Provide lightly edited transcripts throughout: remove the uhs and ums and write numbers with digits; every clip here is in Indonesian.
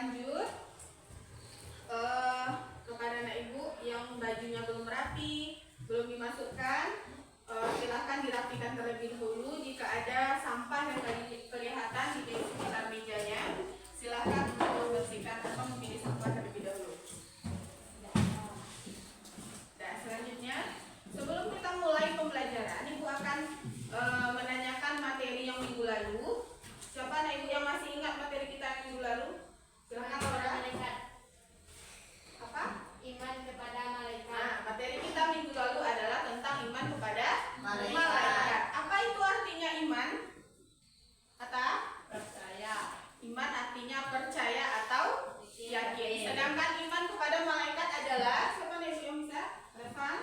lanjut kepada anak ibu yang bajunya belum rapi, belum dimasukkan, silahkan dirapikan terlebih dahulu. Jika ada sampah yang tadi kelihatan di sekitar mejanya, silahkan untuk membersihkan atau memilih sampah terlebih dahulu. Dan selanjutnya, sebelum kita mulai pembelajaran, ibu akan menanyakan materi yang minggu lalu. Siapa anak ibu yang masih ingat materi kita yang minggu lalu? Silahkan Laura. Apa? Iman kepada malaikat. Nah, materi kita minggu lalu adalah tentang iman kepada malaikat. Apa itu artinya iman? Kata? Percaya. Iman artinya percaya atau yakin. Sedangkan iman kepada malaikat adalah, siapa nih yang bisa? Revan?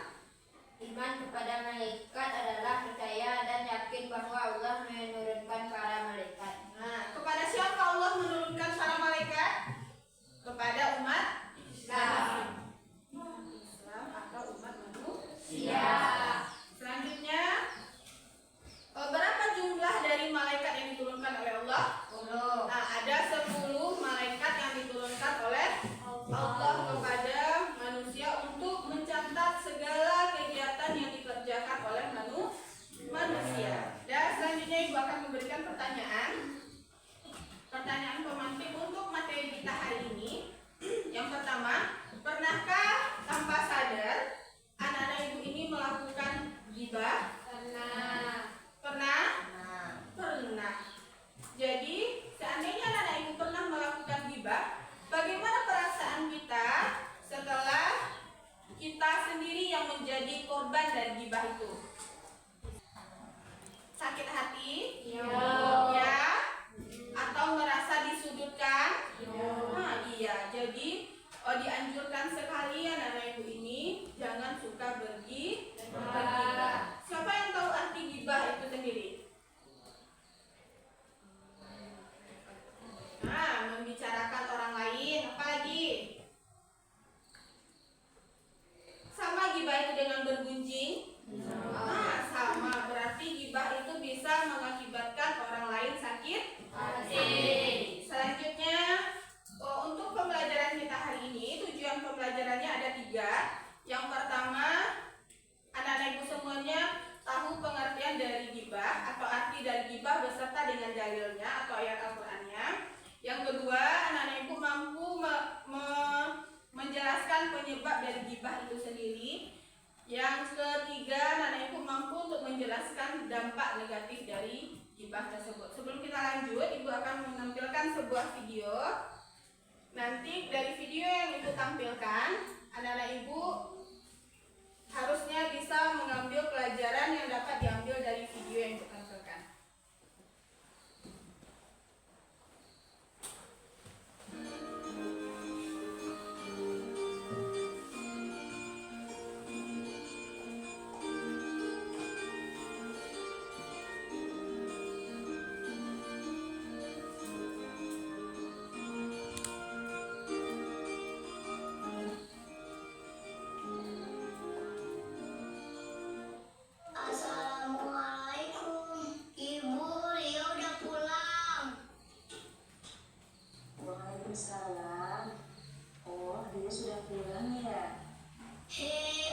Iman kepada malaikat adalah percaya dan yakin bahwa Allah menurunkan para malaikat. Nah, kepada siapa Allah menurunkan para malaikat? Kepada umat Islam. Islam atau umat manusia. Selanjutnya, berapa jumlah dari malaikat yang diturunkan oleh Allah? 10. Nah, ada 10 malaikat yang diturunkan oleh Allah kepada manusia untuk mencatat segala kegiatan yang dikerjakan oleh manusia. Dan selanjutnya ibu akan memberikan pertanyaan pemantik untuk materi kita hari ini. Yang pertama, pernahkah tanpa sadar anak-anak ibu ini melakukan ghibah? Pernah? Pernah. Jadi, seandainya anak-anak ibu pernah melakukan ghibah, bagaimana perasaan kita setelah kita sendiri yang menjadi korban dari ghibah itu? Sakit hati? Ya? Atau merasa disudutkan? Nah, iya. Jadi dianjurkan sekali anak-anak ibu ini jangan suka berghibah. Siapa yang tahu arti ghibah itu sendiri? Nah, membicarakan orang lain. Apa lagi? Sama ghibah itu dengan bergunjing? Nah, sama. Berarti ghibah itu bisa mengakibatkan orang lain sakit hati. Selanjutnya, untuk pembelajaran kita hari ini, tujuan pembelajarannya ada 3. Yang pertama, anak-anak ibu semuanya tahu pengertian dari ghibah atau arti dari ghibah beserta dengan dalilnya atau ayat Al-Qur'annya. Yang kedua, anak-anak ibu mampu menjelaskan penyebab dari ghibah itu sendiri. Yang ketiga, anak-anak ibu mampu untuk menjelaskan dampak negatif dari ghibah tersebut. Sebelum kita lanjut, ibu akan menampilkan sebuah video. Nanti dari video yang ibu tampilkan, anak-anak ibu harusnya bisa mengambil pelajaran yang dapat diambil dari video yang ibu tampilkan. Assalamualaikum, Ibu Lia udah pulang. Waalaikumsalam. Oh, dia sudah pulang ya?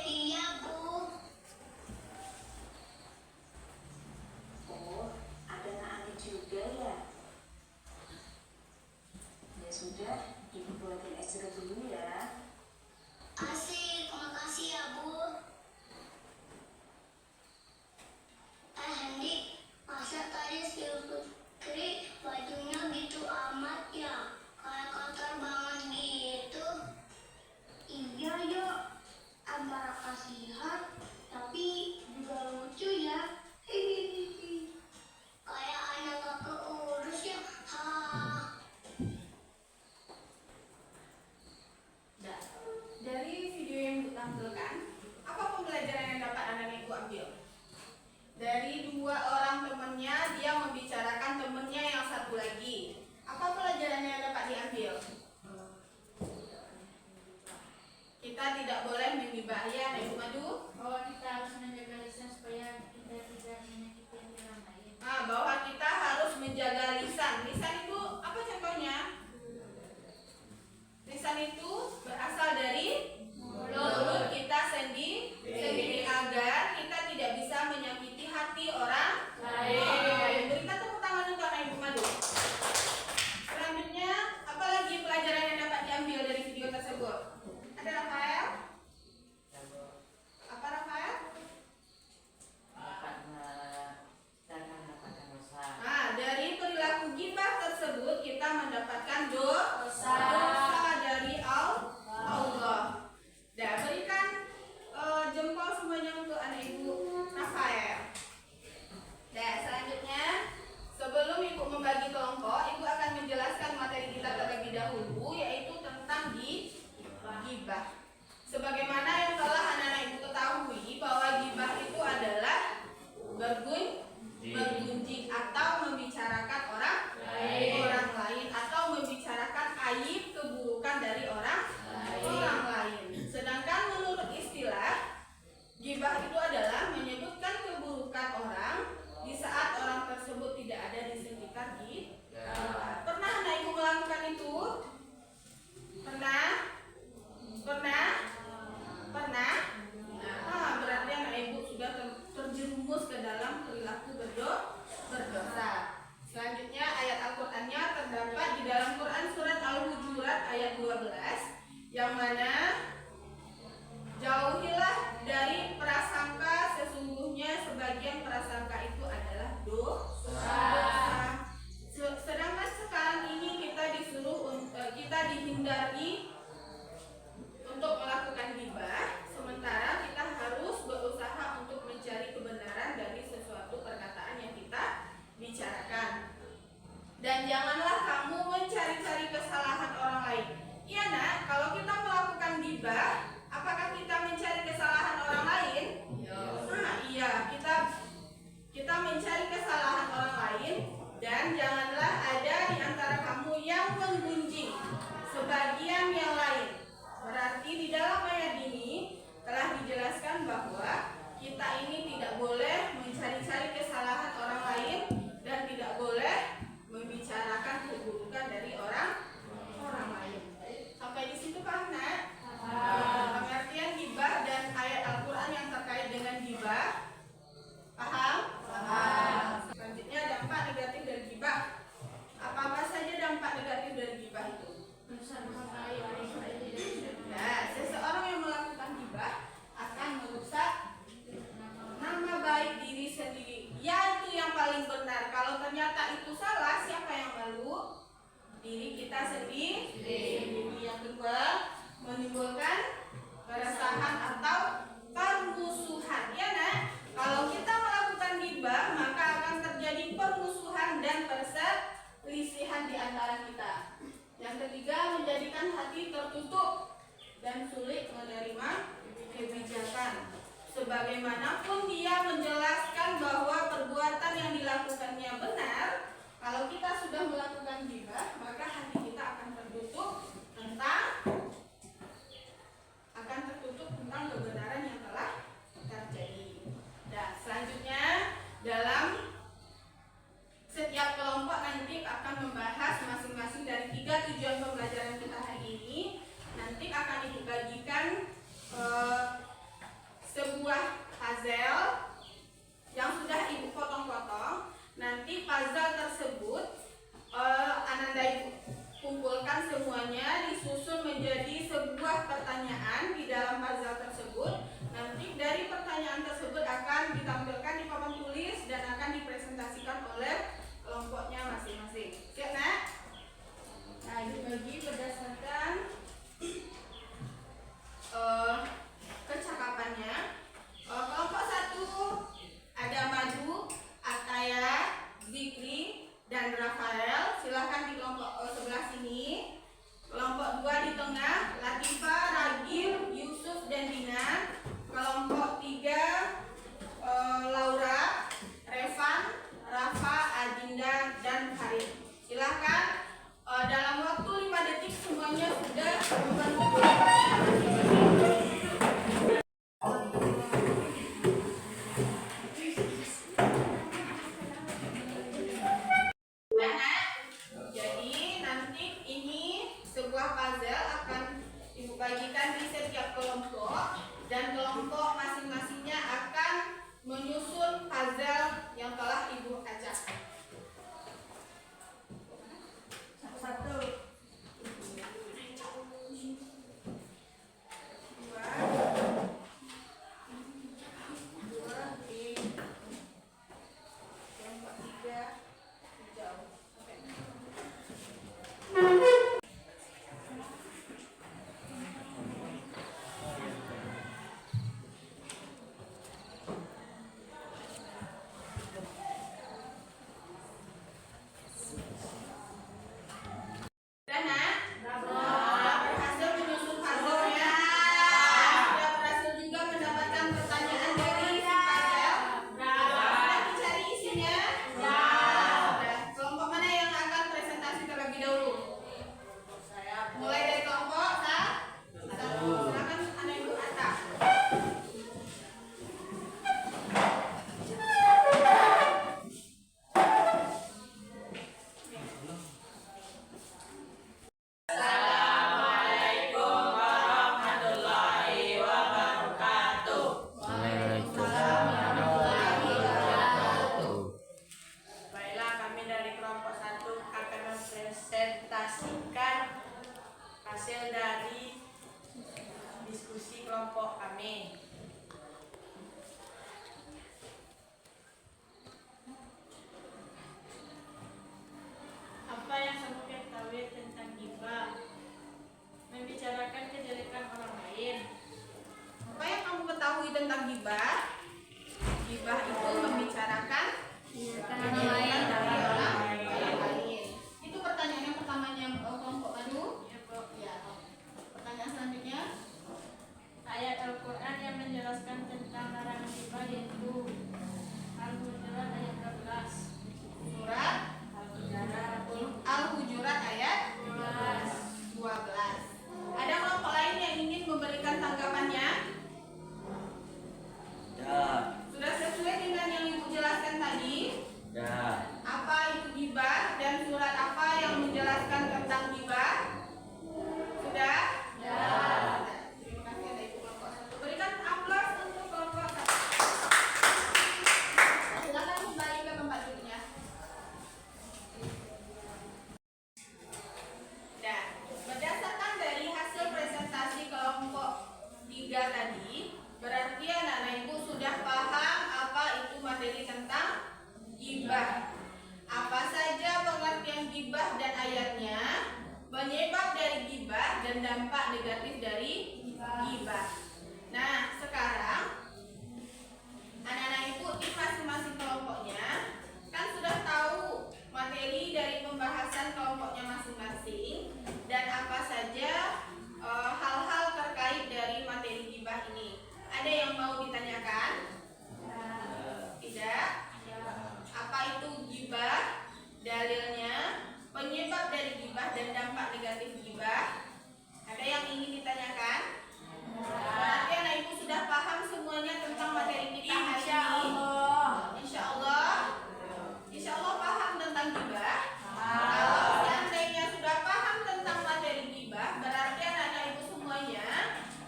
Iya Bu. Oh, ada Nak Ani juga ya? Ya sudah, ibu buatin es jeruk dulu ya. Asik, makasih ya Bu. Hendy, masa tadi si Putri bajunya gitu amat ya? Kayak kotor banget gitu. Iya ya, antara kasihan tapi juga lucu ya. Hihihi. Kayak anak gak keurus ya. Ha. gibah. Sebagaimana yang telah anak-anak ibu ketahui bahwa gibah itu adalah bergunjing atau membicarakan orang lain atau membicarakan aib keburukan dari orang lain. Sedangkan menurut istilah, gibah itu adalah menyebutkan keburukan orang di saat orang tersebut tidak ada di sekitar kita. Pernah anak ibu melakukan itu? Pernah? Berarti anak ibu sudah terjerumus ke dalam perilaku berdosa. Selanjutnya ayat Al-Qur'annya terdapat di dalam Quran surat Al-Hujurat ayat 12, yang mana jauhilah dari prasangka, sesungguhnya sebagian prasangka itu adalah dosa. Sedangkan sekarang ini kita dihindari untuk melakukan gibah, sementara kita harus berusaha untuk mencari kebenaran dari sesuatu perkataan yang kita bicarakan. Dan janganlah kamu mencari-cari kesalahan orang lain. Iya nak, kalau kita melakukan gibah, apakah kita mencari kesalahan orang lain? Iya, kita mencari kesalahan orang lain. Dan janganlah ada di antara kamu yang menggunjing sebagian yang lain. Berarti di dalam ayat ini telah dijelaskan bahwa kita ini tidak boleh mencari-cari kesalahan orang lain dan tidak boleh membicarakan keburukan dari orang lain. Sampai di situ paham nak? Pengertian gibah dan ayat Al-Quran yang terkait dengan gibah. Paham? Selanjutnya dampak negatif dari gibah. Apa saja dampak negatif dari gibah itu? Nah, seseorang yang melakukan gibah akan merusak nama baik diri sendiri. Ya, itu yang paling benar. Kalau ternyata itu salah, siapa yang malu? Diri kita sendiri. Yang kedua, menimbulkan keresahan atau permusuhan. Ya nak, kalau kita melakukan gibah, maka akan terjadi permusuhan dan perselisihan di antara kita. Yang ketiga, menjadikan hati tertutup dan sulit menerima kebijakan. Sebagaimanapun dia menjelaskan bahwa perbuatan yang dilakukannya benar, kalau kita sudah melakukan gibah, maka hati kita akan tertutup tentang kebenaran yang telah terjadi. Dan selanjutnya dalam setiap kelompok nanti akan membahas masing-masing dari 3 tujuan pembelajaran kita hari ini. Nanti akan dibagikan sebuah puzzle yang sudah ibu potong-potong. Nanti puzzle tersebut Ananda ibu Assalamualaikum warahmatullahi wabarakatuh. Waalaikumsalam warahmatullahi wabarakatuh. Baiklah, kami dari kelompok 1 akan mempresentasikan hasil dari diskusi kelompok kami. Apa yang kamu ketahui tentang ghibah? Membicarakan kejelekan orang lain. Apa yang kamu ketahui tentang ghibah? Ghibah itu membicarakan kejelekan dari orang lain. Itu pertanyaan yang pertamanya kelompok madu. Ya. Pertanyaan selanjutnya. Ayat Al-Quran yang menjelaskan tentang larangan ghibah yaitu Al-Hujurat ayat 12. Surat Al-Hujurat ayat 12. Ada kelompok lain yang ingin memberikan tanggapannya? Ya, Sudah sesuai dengan yang Ibu jelaskan tadi? ya. Apa itu ghibah dan surat apa yang menjelaskan tentang ghibah? Sudah? Ya. Terima kasih ada Ibu kelompok 1. Berikan aplaus untuk kelompok 1. Silakan kembali ke tempat duduknya. Dan berdasarkan dari hasil presentasi kelompok 3 tadi, berarti anak-anak Ibu sudah paham apa itu materi tentang ghibah. Apa saja pengertian ghibah dan ayatnya, penyebab dari ghibah dan dampak negatif dari ghibah. Nah, sekarang anak-anak Ibu di masing-masing kelompoknya kan sudah tahu materi dari pembahasan kelompoknya masing-masing dan apa saja hal-hal terkait dari materi ghibah ini. Ada yang mau ditanyakan? Tidak? Apa itu ghibah? Dalilnya, penyebab dari ghibah dan dampak negatif ghibah. Ada yang ingin ditanyakan? Berarti anak Ibu sudah paham semuanya tentang materi kita hari ini. Insya Allah. Insya Allah paham tentang ghibah. Kalau seandainya sudah paham tentang materi ghibah, berarti anak-anak Ibu semuanya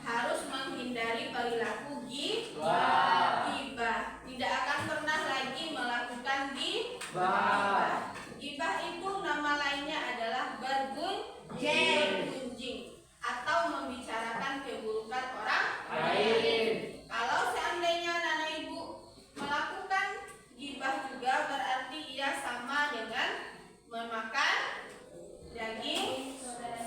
harus menghindari perilaku ghibah. Tidak akan pernah lagi melakukan ghibah. Ghibah itu nama lainnya adalah bergunjing atau membicarakan keburukan orang lain. Kalau seandainya anak-anak Ibu melakukan ghibah juga berarti ia sama dengan memakan daging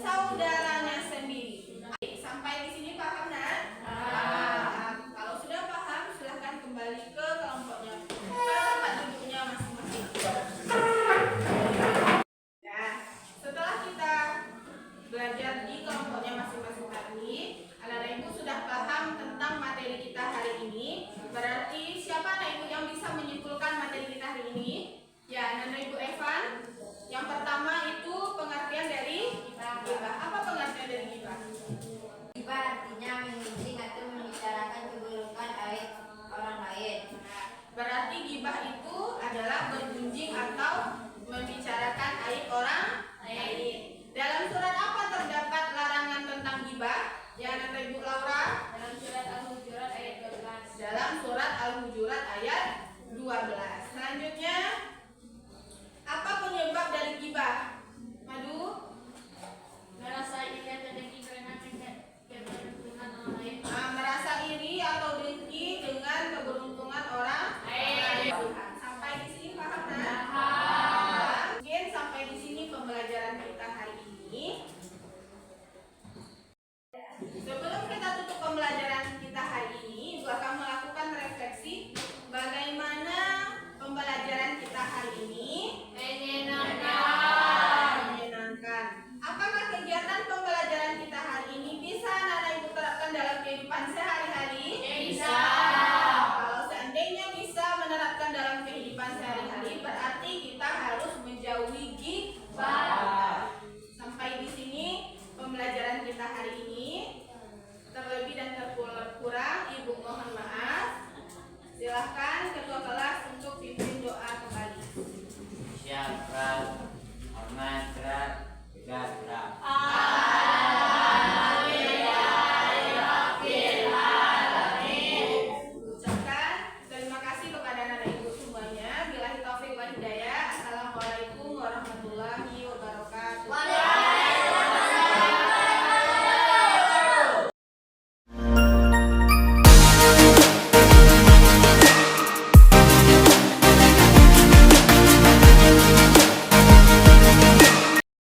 saudaranya sendiri. Sampai di sini paham, Nak? Paham. Kalau sudah paham, silahkan kembali ke kelompoknya, ke tempat duduknya masing-masing. Nah, setelah kita belajar di kelompoknya masing-masing tadi, anak-anak Ibu sudah paham tentang materi kita hari ini. Berarti siapa anak Ibu yang bisa menyimpulkan materi kita hari ini? Ya, anak-anak Ibu Evan. Yang pertama itu pengertian dari ghibah. Apa pengertian dari ghibah? Ghibah artinya menggunjing atau membicarakan keburukan aib orang lain. Berarti ghibah itu adalah bergunjing atau membicarakan aib orang lain. Dalam surat apa terdapat larangan tentang ghibah? Ya, anak Ibu Laura. Dalam surat Al-Hujurat ayat 12. Dalam surat Al-Hujurat ayat 12. Selanjutnya, apa penyebab dari ghibah? Madu? Merasa iri atau dengki karena keberuntungan orang lain. Merasa iri atau dengki dengan keberuntungan orang lain. Sampai di sini paham, Nak? Paham. Mungkin sampai di sini pembelajaran kita hari ini. Sebelum kita tutup pembelajaran kita hari ini, Ibu akan melakukan refleksi bagaimana pembelajaran kita hari ini. Menyenangkan. Apakah kegiatan pembelajaran kita hari ini bisa anak-anak Ibu terapkan dalam kehidupan sehari-hari? Bisa. Kalau seandainya bisa menerapkan dalam kehidupan sehari-hari, berarti kita harus menjauhi ghibah. Sampai di sini pembelajaran kita hari ini. Terlebih dan terkurang, Ibu mohon maaf. Silahkan ketua kelas untuk pimpin doa kembali. Siap,